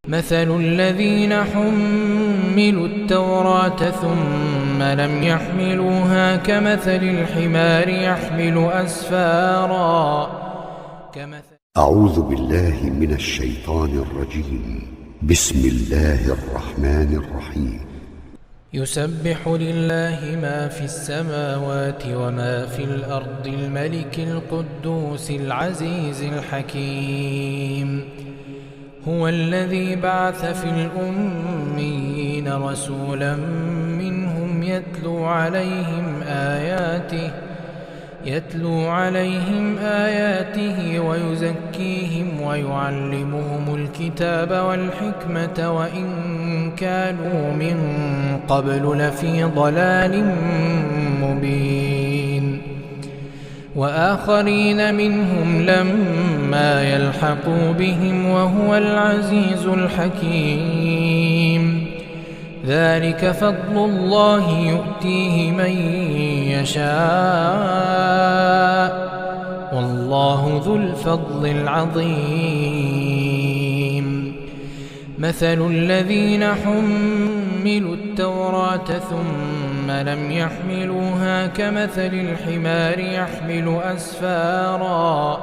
مثل الذين حملوا التوراة ثم لم يحملوها كمثل الحمار يحمل أسفارا. أعوذ بالله من الشيطان الرجيم. بسم الله الرحمن الرحيم. يسبح لله ما في السماوات وما في الأرض الملك القدوس العزيز الحكيم. هو الذي بعث في الأميين رسولا منهم يتلو عليهم آياته ويزكيهم ويعلمهم الكتاب والحكمة وإن كانوا من قبل لفي ضلال مبين. وآخرين منهم لما يلحقوا بهم وهو العزيز الحكيم. ذلك فضل الله يؤتيه من يشاء والله ذو الفضل العظيم. مثل الذين حملوا التوراة ثم لم يحملوها كمثل الحمار يحمل أسفارا.